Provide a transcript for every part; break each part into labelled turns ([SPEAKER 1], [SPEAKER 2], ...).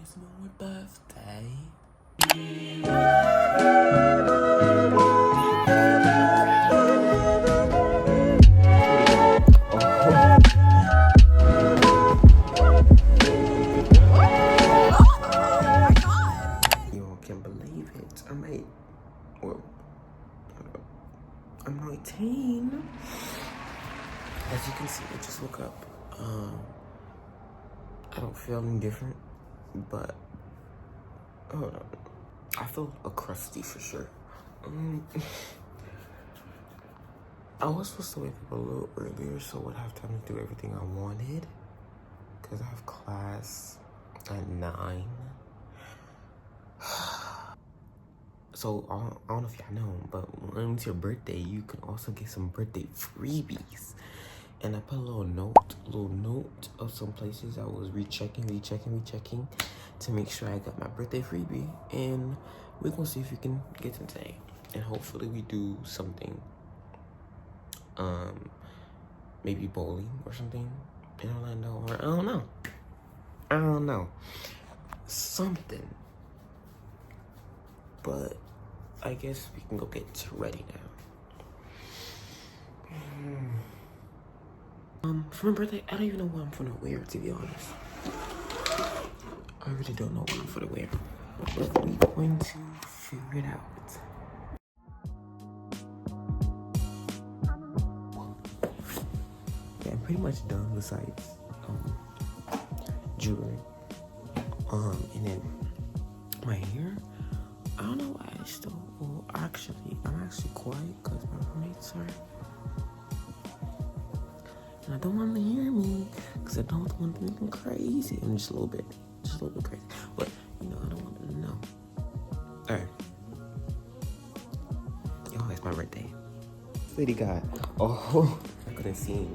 [SPEAKER 1] It's my birthday. Y'all can't believe it. I'm 19. As you can see, I just woke up. I don't feel any different, but hold on. I feel a crusty for sure. I was supposed to wake up a little earlier so I would have time to do everything I wanted, because I have class at 9. So I don't know if y'all know, but when it's your birthday, you can also get some birthday freebies. And I put a little note of some places I was rechecking to make sure I got my birthday freebie. And we're gonna see if we can get them today. And hopefully we do something, maybe bowling or something in Orlando, or I don't know, something. But I guess we can go get ready now. For my birthday, I don't even know what I'm gonna wear, to be honest. I really don't know what I'm gonna wear, but we're going to figure it out. Yeah, I'm pretty much done besides jewelry. And then my hair, I don't know why I still, I'm actually quiet because my roommates are. And I don't want them to hear me because I don't want them to go crazy. I'm just a little bit crazy. But, I don't want them to know. Alright. Yo, it's my birthday. Lady God. Oh, I couldn't see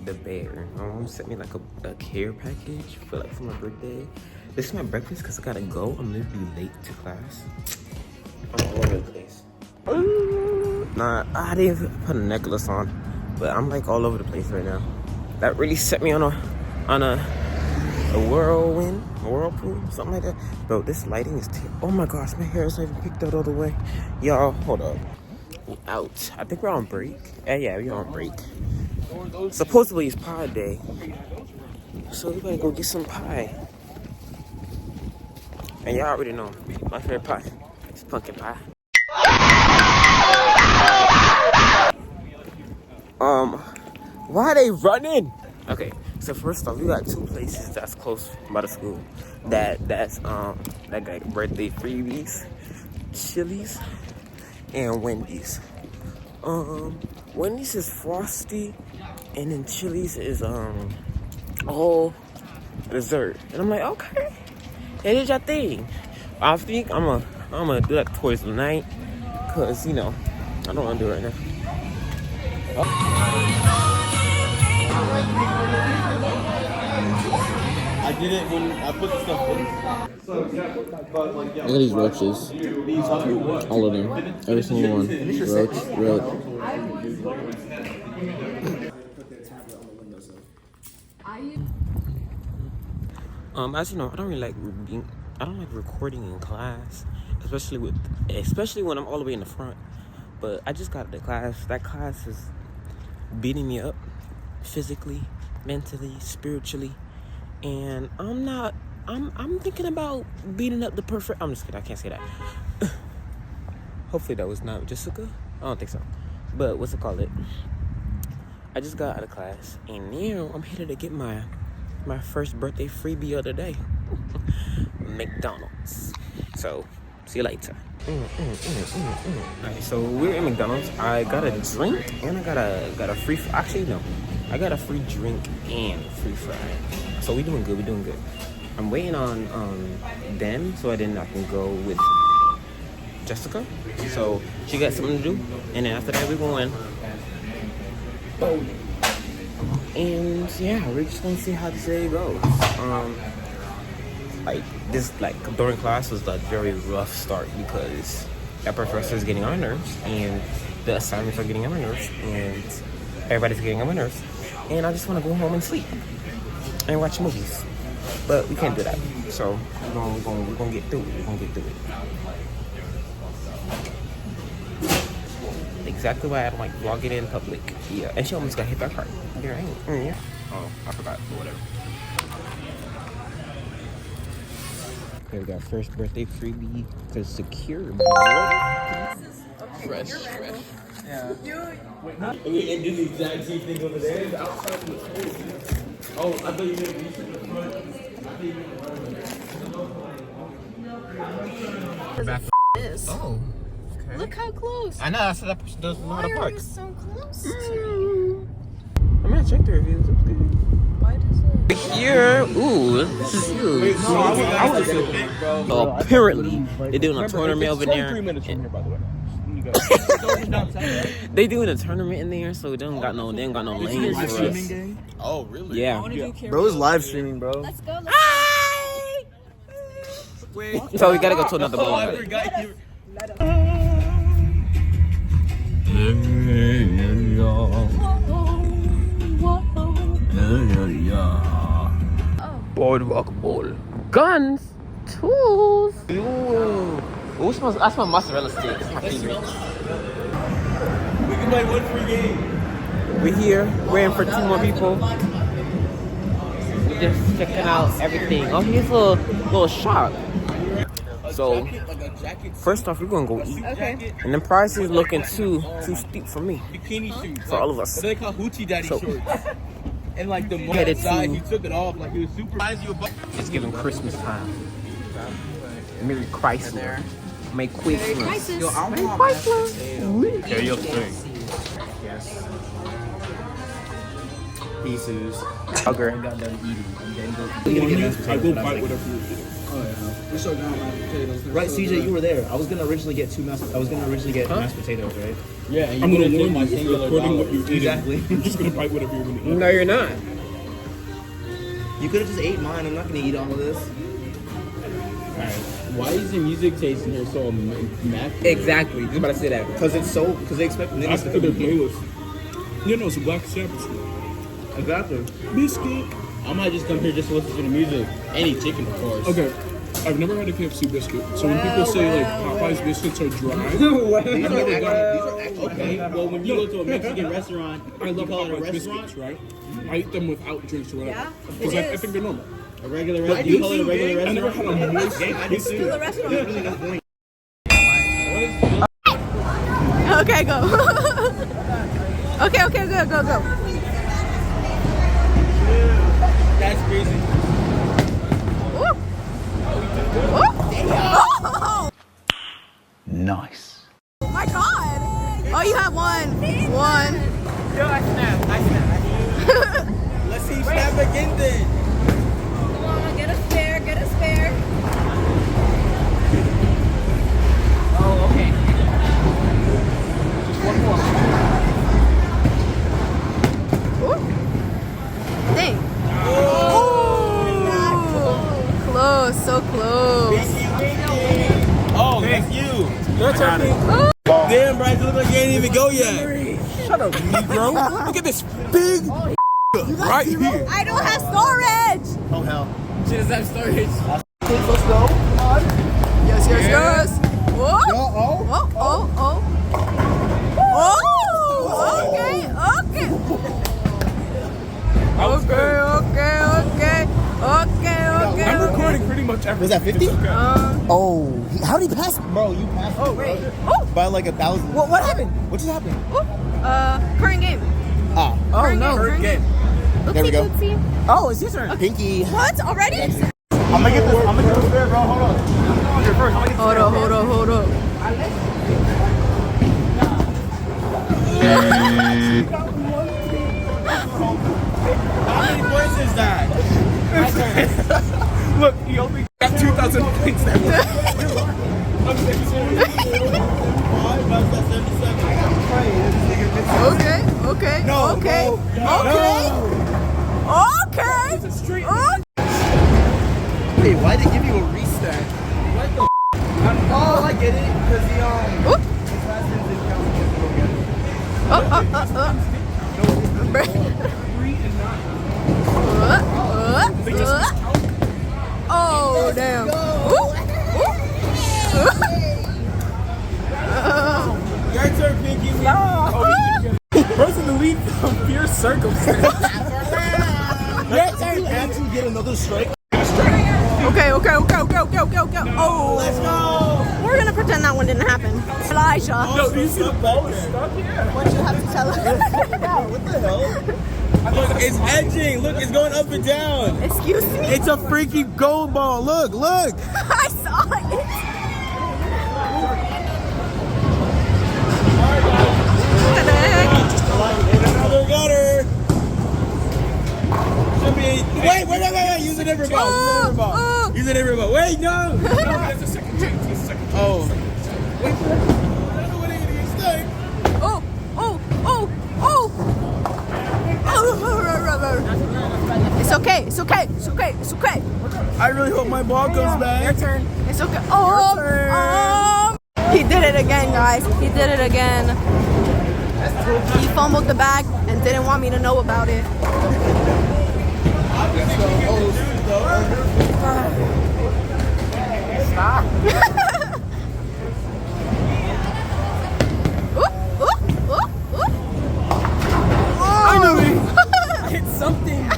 [SPEAKER 1] the bear. My mom sent me like a care package for my birthday. This is my breakfast because I gotta go. I'm literally late to class. I'm all over the place. Nah, I didn't put a necklace on, but I'm like all over the place right now. That really set me on a whirlpool, something like that. Bro, this lighting is oh my gosh, my hair is not even picked out all the way. Y'all, hold up. Out. I think we're on break. Yeah, we're on break. Supposedly it's pie day, so we better go get some pie. And y'all already know my favorite pie. It's pumpkin pie. Why are they running? Okay, so first off, we got 2 places that's close by the school that got birthday freebies: Chili's and Wendy's. Wendy's is frosty, and then Chili's is all dessert. And I'm like, okay, it is your thing. I think I'm gonna do that towards the night, cause I don't wanna do it right now.
[SPEAKER 2] I did it when I put the stuff in.
[SPEAKER 1] Look at these roaches. All of them. Every single one. Roach. As you know, I don't like recording in class, especially when I'm all the way in the front. But I just got out of class. That class is beating me up physically, mentally, spiritually. And I'm thinking about beating up the perfect. I'm just kidding, I can't say that. Hopefully that was not Jessica. I don't think so. But what's it called? I just got out of class, and now I'm headed to get my first birthday freebie of the day. McDonald's. So, see you later. Alright, so we're in McDonald's. I got a drink and I got a free. Actually, no, I got a free drink and free fry. So we're doing good. I'm waiting on them, so I can go with Jessica. So she got something to do, and then after that we're going. And yeah, we're just gonna see how this day goes. During class was like very rough start because that professor is getting on my nerves, and the assignments are getting on my nerves, and everybody's getting on my nerves, and I just want to go home and sleep and watch movies. but we can't do that. So we're gonna get through it. We're gonna get through it. Exactly why I don't like vlogging in public. Yeah, and she almost got hit by a car. There ain't. Yeah. Oh, I forgot. Whatever. Okay, we got first birthday freebie because secure. Fresh.
[SPEAKER 2] Yeah. And we do the exact same thing over there. Outside of the school. Oh, I thought you meant
[SPEAKER 3] This.
[SPEAKER 1] Oh. Okay.
[SPEAKER 3] Look how close.
[SPEAKER 1] I know. I said that person doesn't know how to
[SPEAKER 3] Why are
[SPEAKER 1] park.
[SPEAKER 3] you so close to me?
[SPEAKER 1] I'm gonna check the reviews. It's good.
[SPEAKER 3] Why does it?
[SPEAKER 1] Here, ooh, this is huge. Apparently, they're doing a tournament over there.
[SPEAKER 2] 3 minutes from here, by the way.
[SPEAKER 1] They doing a tournament in there, so they don't got no lanes for us.
[SPEAKER 2] Oh, really?
[SPEAKER 1] Yeah.
[SPEAKER 4] Bro, it's live streaming, bro.
[SPEAKER 3] Let's go.
[SPEAKER 1] So we gotta go to another
[SPEAKER 2] Oh, I
[SPEAKER 1] ball.
[SPEAKER 2] forgot you.
[SPEAKER 1] Boardwalk Bowl. Guns, tools. Ooh, I smell mozzarella sticks. That's my favorite.
[SPEAKER 2] We can play one free game.
[SPEAKER 1] We're here, waiting for 2 more people. We're just checking out everything. Oh, here's a little shop. So, first off, we're gonna go eat.
[SPEAKER 3] Okay.
[SPEAKER 1] And the price is looking too steep for me.
[SPEAKER 2] Bikini shoes.
[SPEAKER 1] For all of us.
[SPEAKER 2] They call Hoochie Daddy
[SPEAKER 1] So-
[SPEAKER 2] shorts. And like the
[SPEAKER 1] Headed
[SPEAKER 2] side,
[SPEAKER 1] to-
[SPEAKER 2] he took it off like he was super.
[SPEAKER 1] It's giving Christmas time. Merry Chrysler. Merry Christmas.
[SPEAKER 3] Crisis.
[SPEAKER 1] Merry Chrysler.
[SPEAKER 2] Yeah, you'll sing.
[SPEAKER 1] Yes.
[SPEAKER 4] Pieces.
[SPEAKER 1] Hugger.
[SPEAKER 4] Got done eating. And then go.
[SPEAKER 2] I will bite whatever you're eating.
[SPEAKER 4] Oh yeah. We're so down mashed potatoes. Right, CJ, you were there. I was gonna originally get mashed potatoes, right?
[SPEAKER 2] Yeah, and
[SPEAKER 5] I'm
[SPEAKER 2] you're
[SPEAKER 5] gonna
[SPEAKER 2] gonna
[SPEAKER 5] warn
[SPEAKER 2] my
[SPEAKER 5] you,
[SPEAKER 2] singular
[SPEAKER 5] recording what
[SPEAKER 2] dollar.
[SPEAKER 5] you're eating.
[SPEAKER 4] Exactly.
[SPEAKER 5] You're just gonna bite whatever you're gonna eat.
[SPEAKER 1] No, you're not.
[SPEAKER 4] You could have just ate mine. I'm not gonna eat all of this.
[SPEAKER 2] Why is the music taste in here so immaculate?
[SPEAKER 1] Exactly. Just about to say that.
[SPEAKER 4] Because they expect niggas
[SPEAKER 5] That's
[SPEAKER 4] to
[SPEAKER 5] for their
[SPEAKER 4] come.
[SPEAKER 5] playlist. You know, it's a Black Sabbath song.
[SPEAKER 4] Exactly.
[SPEAKER 5] Biscuit.
[SPEAKER 2] I might just come here just to listen to the music. Any chicken, of course.
[SPEAKER 5] Okay. I've never had a KFC biscuit. So when people say like Popeye's biscuits are dry,
[SPEAKER 4] These are actually
[SPEAKER 2] Okay, well, when you go to a Mexican restaurant,
[SPEAKER 5] I love
[SPEAKER 2] you call it a
[SPEAKER 5] Popeye's
[SPEAKER 2] restaurant?
[SPEAKER 5] biscuits, right? I eat them without drinks or whatever.
[SPEAKER 3] Yeah,
[SPEAKER 5] Because
[SPEAKER 3] it
[SPEAKER 5] I
[SPEAKER 3] is.
[SPEAKER 5] think they're normal.
[SPEAKER 2] A regular restaurant? Do you call it a regular
[SPEAKER 5] I never had
[SPEAKER 2] restaurant?
[SPEAKER 5] a moist biscuit.
[SPEAKER 3] Okay, go. okay, go.
[SPEAKER 2] That's crazy.
[SPEAKER 3] Ooh. Oh
[SPEAKER 4] nice.
[SPEAKER 3] my God. Oh, you have one.
[SPEAKER 1] Yo, I snap.
[SPEAKER 2] Let's see snap again then.
[SPEAKER 3] Come on, get a spare.
[SPEAKER 1] Oh, okay. Just one more.
[SPEAKER 3] Ooh. Dang. Oh. Close, so close.
[SPEAKER 2] Oh, that's you.
[SPEAKER 1] That's okay.
[SPEAKER 2] Damn, Bryce, you look like you ain't even go yet.
[SPEAKER 1] Shut up, Negro. Look at this big right here.
[SPEAKER 3] I don't have storage.
[SPEAKER 4] Oh hell.
[SPEAKER 2] She doesn't have storage.
[SPEAKER 4] Let's go. Come on.
[SPEAKER 3] Yes. Whoa. Oh. Okay.
[SPEAKER 5] I'm recording pretty much everything.
[SPEAKER 4] Was that 50?
[SPEAKER 5] It's okay.
[SPEAKER 4] Oh, how did he pass? Bro, you passed. Oh wait. By like 1,000. What happened? What just happened?
[SPEAKER 3] Current game.
[SPEAKER 4] Ah.
[SPEAKER 3] Current game.
[SPEAKER 4] There we go.
[SPEAKER 3] Oopsie.
[SPEAKER 4] Oh, it's your turn. Pinky.
[SPEAKER 3] What? Already?
[SPEAKER 4] I'm gonna get this there, bro. Hold on.
[SPEAKER 3] Hold up.
[SPEAKER 2] How many points is that?
[SPEAKER 5] Look, he only got 2,000 points that way.
[SPEAKER 3] Okay.
[SPEAKER 4] Wait, why did they give you a restart? What the? Oh, I get it. Because his last name didn't count.
[SPEAKER 2] circumstance. You actually get another strike.
[SPEAKER 3] Okay. Oh, let's go. We're gonna pretend that one didn't happen. Elijah,
[SPEAKER 2] Yo, do you see the ball is stuck here?
[SPEAKER 3] what you have to tell us?
[SPEAKER 2] What the hell? Look, it's edging. Look, it's going up and down.
[SPEAKER 3] Excuse me?
[SPEAKER 2] It's a freaking gold ball. Look.
[SPEAKER 3] I saw it. What the heck?
[SPEAKER 2] Another gutter. Should be. Wait. Use a different ball. Use a different ball. Wait, no.
[SPEAKER 5] That's a second chance. That's a second chance.
[SPEAKER 2] Oh.
[SPEAKER 5] Wait.
[SPEAKER 2] I don't know what it is. Stuck.
[SPEAKER 3] Oh. It's okay.
[SPEAKER 2] I really hope my ball comes back.
[SPEAKER 3] Your turn. It's okay. Oh. He did it again, guys. He did it again. He fumbled the bag and didn't want me to know about it. Stop.
[SPEAKER 2] I knew it. I hit something.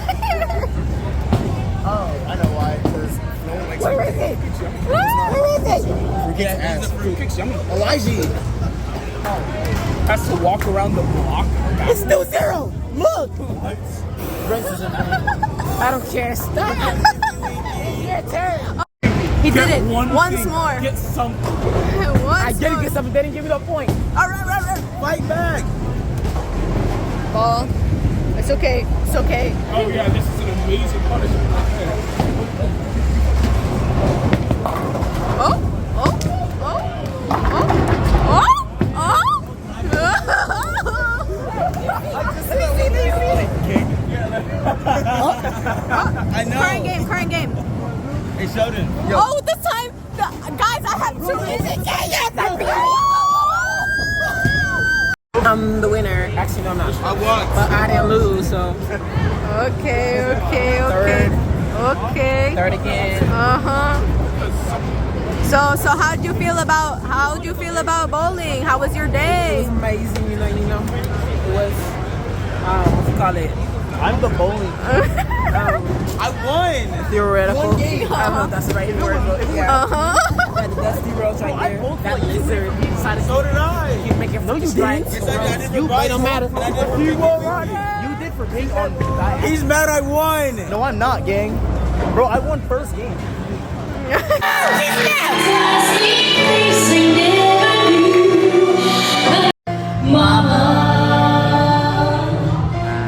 [SPEAKER 4] Oh, I know why. Because no one likes
[SPEAKER 3] Where is it? Where is it?
[SPEAKER 2] Forget ass.
[SPEAKER 5] Fruit kicks. I'm gonna
[SPEAKER 2] Elijah.
[SPEAKER 5] has to walk around the block.
[SPEAKER 3] It's 2-0. Look.
[SPEAKER 4] I don't care. Stop.
[SPEAKER 3] It's your turn. He did it once more.
[SPEAKER 5] Get something.
[SPEAKER 3] Once
[SPEAKER 4] Get
[SPEAKER 3] more.
[SPEAKER 4] something. They didn't give me the point.
[SPEAKER 3] All right.
[SPEAKER 2] Fight back.
[SPEAKER 3] Ball. It's okay.
[SPEAKER 5] Oh yeah, this is an amazing punishment.
[SPEAKER 2] I know.
[SPEAKER 3] Current game.
[SPEAKER 2] Hey, Sheldon.
[SPEAKER 3] Oh, this time, guys, I have 2 minutes. Yes, I'm the winner.
[SPEAKER 4] Actually, no, I'm not.
[SPEAKER 2] I won.
[SPEAKER 4] But I didn't lose, so.
[SPEAKER 3] Okay.
[SPEAKER 4] Third again.
[SPEAKER 3] So how'd you feel about bowling? How was your
[SPEAKER 4] It
[SPEAKER 3] day?
[SPEAKER 4] was amazing, you know. It was, what you call it? I'm the bowling.
[SPEAKER 2] I won.
[SPEAKER 4] Theoretical.
[SPEAKER 2] One game.
[SPEAKER 4] I don't know if that's the right word, but yeah. That dusty roach right there. That lizard. He decided
[SPEAKER 2] So did I.
[SPEAKER 4] to make it no, you didn't.
[SPEAKER 2] Yes, I did.
[SPEAKER 4] You, it don't matter.
[SPEAKER 2] You won.
[SPEAKER 4] You did for being on that.
[SPEAKER 2] He's mad I won.
[SPEAKER 4] No, I'm not, gang. Bro, I won first game.
[SPEAKER 6] Mama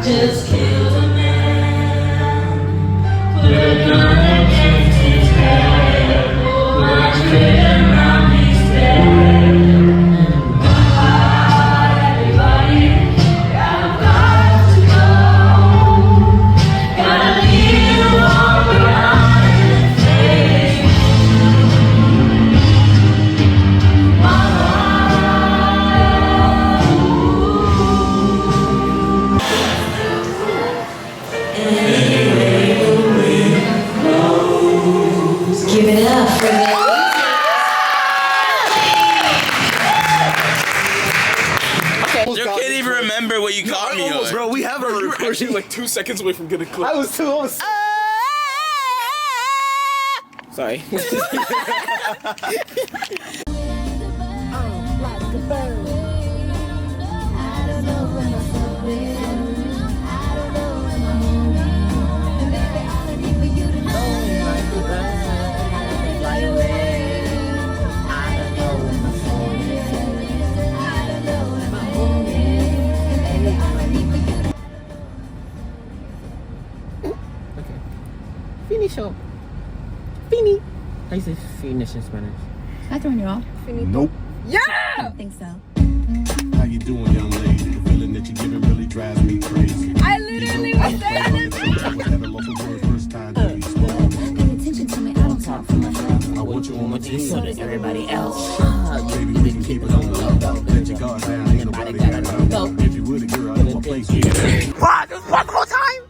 [SPEAKER 6] just killed a man. Put a gun against his head. My children around his bed. Everybody, I've got to go. Gotta leave the walk around and say, give it up for the
[SPEAKER 2] You can't even remember what you caught me on.
[SPEAKER 5] Bro, we have a recording. Actually, like 2 seconds away from getting clipped.
[SPEAKER 4] I was too close. Sorry. Finisho. Fini. How you say finish in Spanish?
[SPEAKER 7] I throwing you off?
[SPEAKER 8] Nope.
[SPEAKER 7] I don't think so.
[SPEAKER 8] How you doing, young lady? The feeling that you're giving really drives me crazy.
[SPEAKER 7] I literally was saying it. Pay attention to me. I don't talk for myself.
[SPEAKER 8] I want you on my team.
[SPEAKER 7] So does everybody else.
[SPEAKER 8] Baby, we can keep it on the low. Let your guard down. Ain't nobody got to know. If you would, girl, I know a place for you.
[SPEAKER 3] What? Just one more time?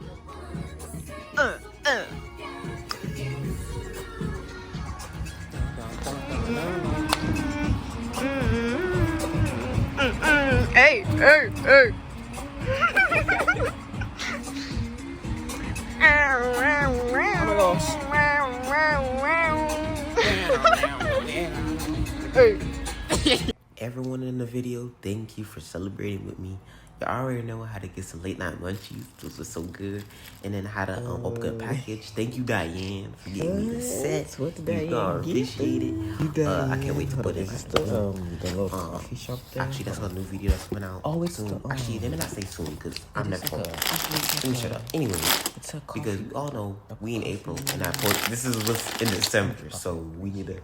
[SPEAKER 3] Hey.
[SPEAKER 1] Everyone in the video, thank you for celebrating with me. Y'all already know how to get some late night munchies. Those are so good. And then how to open a package. Thank you, Diane, for getting me the set.
[SPEAKER 2] What did
[SPEAKER 1] You
[SPEAKER 2] Diane
[SPEAKER 1] gonna
[SPEAKER 2] get
[SPEAKER 1] appreciate it. I can't wait to put it in my
[SPEAKER 2] the little coffee shop there.
[SPEAKER 1] Actually, that's a new video that's coming out.
[SPEAKER 2] Oh, it's
[SPEAKER 1] soon.
[SPEAKER 2] the-
[SPEAKER 1] Actually, let me not say soon because I'm never home. Let me shut up. Anyway, because we all know we in April and I post. This is what's in December, so we need to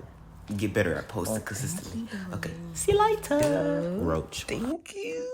[SPEAKER 1] get better at posting consistently. Okay, see you later, Roach.
[SPEAKER 2] Thank you.